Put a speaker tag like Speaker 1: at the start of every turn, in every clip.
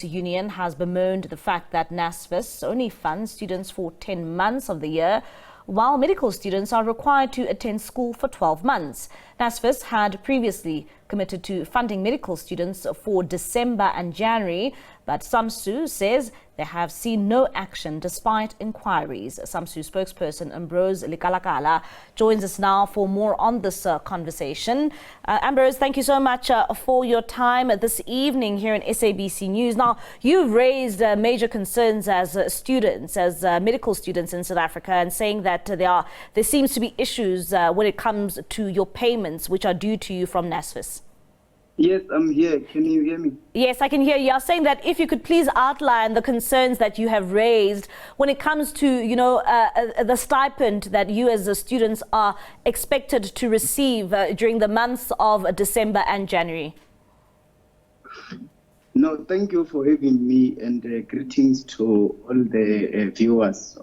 Speaker 1: Union has bemoaned the fact that NSFAS only funds students for 10 months of the year, while medical students are required to attend school for 12 months. NSFAS had previously committed to funding medical students for December and January, but SAMSU says they have seen no action despite inquiries. SAMSU spokesperson Ambrose Lekalakala joins us now for more on this conversation. Ambrose, thank you so much for your time this evening here in SABC News. Now, you've raised major concerns as students, as medical students in South Africa, and saying that there seems to be issues when it comes to your payments which are due to you from NSFAS.
Speaker 2: Yes, I'm here. Can you hear me?
Speaker 1: Yes, I can hear you. You're saying that if you could please outline the concerns that you have raised when it comes to, the stipend that you as the students are expected to receive during the months of December and January.
Speaker 2: No, thank you for having me, and greetings to all the viewers.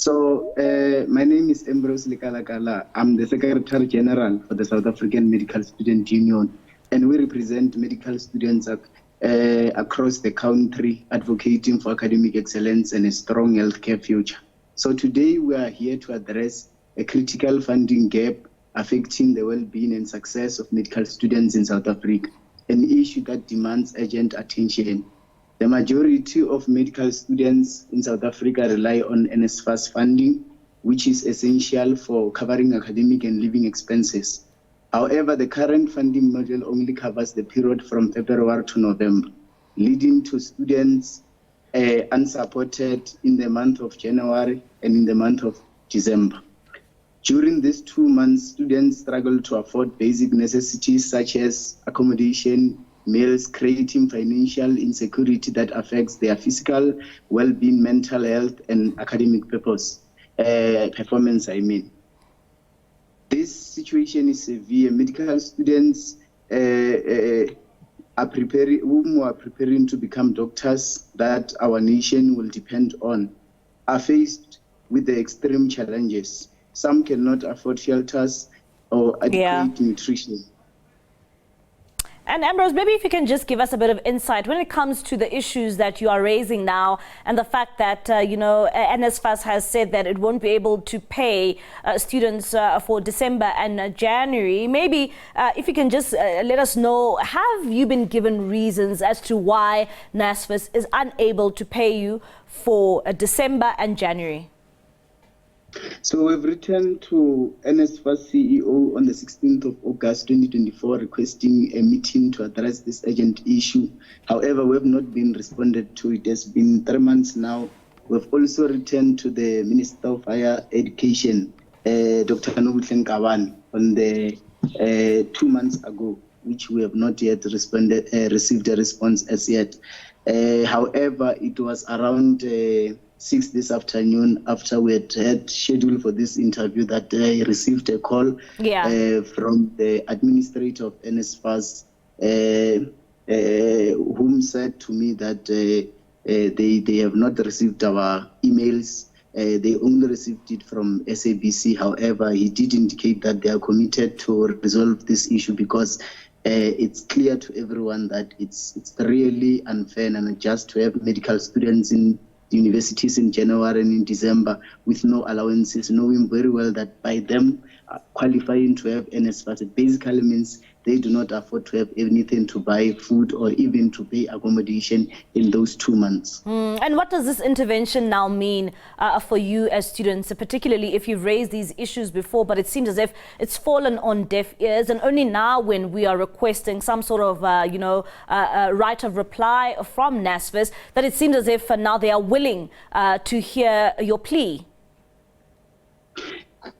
Speaker 2: My name is Ambrose Lekalakala. I'm the Secretary General for the South African Medical Student Union, and we represent medical students across the country, advocating for academic excellence and a strong healthcare future. So today we are here to address a critical funding gap affecting the well-being and success of medical students in South Africa, an issue that demands urgent attention. The majority of medical students in South Africa rely on NSFAS funding, which is essential for covering academic and living expenses. However, the current funding model only covers the period from February to November, leading to students unsupported in the month of January and in the month of December. During these 2 months, students struggle to afford basic necessities such as accommodation, meals, creating financial insecurity that affects their physical well-being, mental health, and academic performance. This situation is severe. Medical students are preparing to become doctors that our nation will depend on, are faced with the extreme challenges. Some cannot afford shelters or adequate nutrition.
Speaker 1: And Ambrose, maybe if you can just give us a bit of insight when it comes to the issues that you are raising now, and the fact that, NSFAS has said that it won't be able to pay students for December and January. Maybe if you can just let us know, have you been given reasons as to why NSFAS is unable to pay you for December and January?
Speaker 2: So we've written to NSFAS CEO on the 16th of August 2024 requesting a meeting to address this urgent issue. However, we have not been responded to. It has been 3 months now. We've also written to the Minister of Higher Education, Dr. Kavan, on the 2 months ago, which we have not yet received a response as yet. However, it was around 6 this afternoon, after we had scheduled for this interview, that I received a call from the administrator of NSFAS, whom said to me that they have not received our emails. They only received it from SABC. However, he did indicate that they are committed to resolve this issue, because it's clear to everyone that it's really unfair and unjust to have medical students in universities in January and in December with no allowances, knowing very well that by them qualifying to have NSFAS, it basically means they do not afford to have anything to buy food or even to pay accommodation in those 2 months.
Speaker 1: And what does this intervention now mean for you as students, particularly if you've raised these issues before, but it seems as if it's fallen on deaf ears, and only now when we are requesting some sort of, right of reply from NSFAS, that it seems as if now they are willing to hear your plea?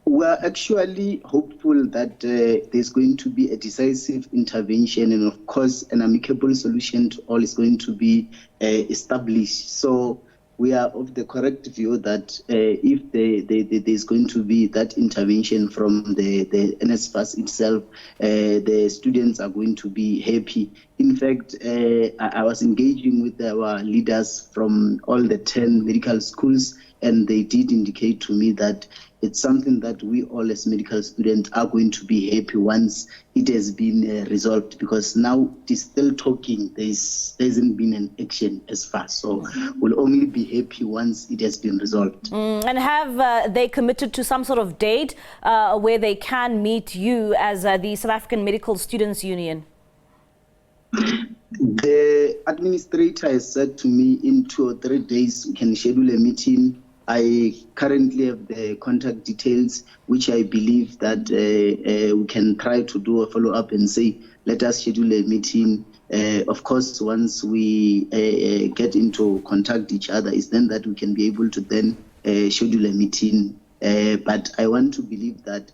Speaker 2: We're actually hopeful that there's going to be a decisive intervention, and of course an amicable solution to all is going to be established. So we are of the correct view that if there's going to be that intervention from the NSFAS itself, the students are going to be happy, In fact, I was engaging with our leaders from all the 10 medical schools, and they did indicate to me that it's something that we all as medical students are going to be happy once it has been resolved, because now it is still talking. There hasn't been an action as far. So we'll only be happy once it has been resolved.
Speaker 1: And have they committed to some sort of date where they can meet you as the South African Medical Students Union?
Speaker 2: The administrator has said to me in 2 or 3 days we can schedule a meeting. I currently have the contact details, which I believe that we can try to do a follow-up and say, let us schedule a meeting. Of course, once we get into contact each other, is then that we can be able to then schedule a meeting. But I want to believe that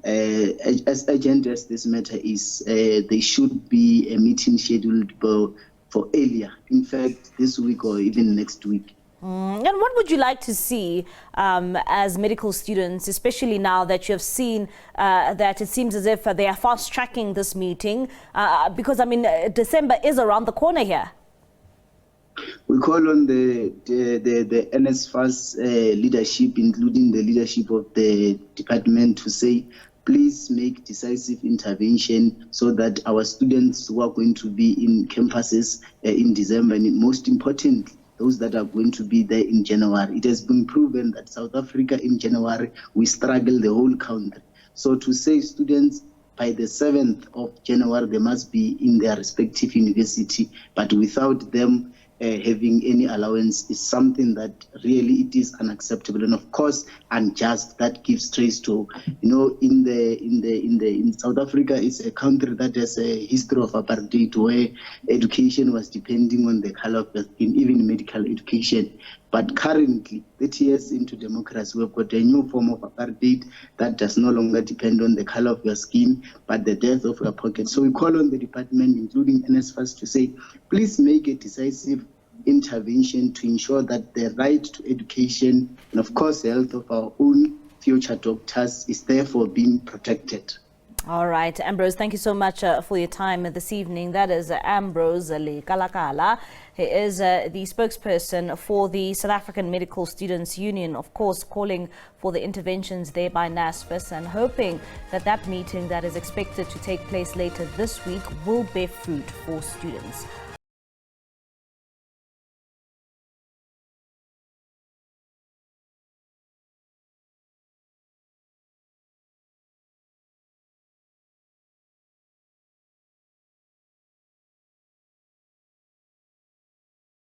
Speaker 2: as urgent as this matter is, there should be a meeting scheduled for earlier, in fact, this week or even next week.
Speaker 1: And what would you like to see as medical students, especially now that you have seen that it seems as if they are fast-tracking this meeting? Because, I mean, December is around the corner here.
Speaker 2: We call on the NSFAS leadership, including the leadership of the department, to say, please make decisive intervention so that our students who are going to be in campuses in December, and most importantly, those that are going to be there in January. It has been proven that South Africa in January, we struggle the whole country. So to say students by the 7th of January, they must be in their respective university, but without them having any allowance is something that really it is unacceptable, and of course unjust. That gives stress to, in South Africa, it's a country that has a history of apartheid where education was depending on the color of the skin, even medical education. But currently, 30 years into democracy, we've got a new form of apartheid that does no longer depend on the color of your skin, but the depth of your pocket. So we call on the department, including NSFAS, to say, please make a decisive intervention to ensure that the right to education and, of course, the health of our own future doctors is therefore being protected.
Speaker 1: All right, Ambrose, thank you so much for your time this evening. That is Ambrose Lekalakala. He is the spokesperson for the South African Medical Students Union, of course, calling for the interventions there by NSFAS and hoping that that meeting that is expected to take place later this week will bear fruit for students.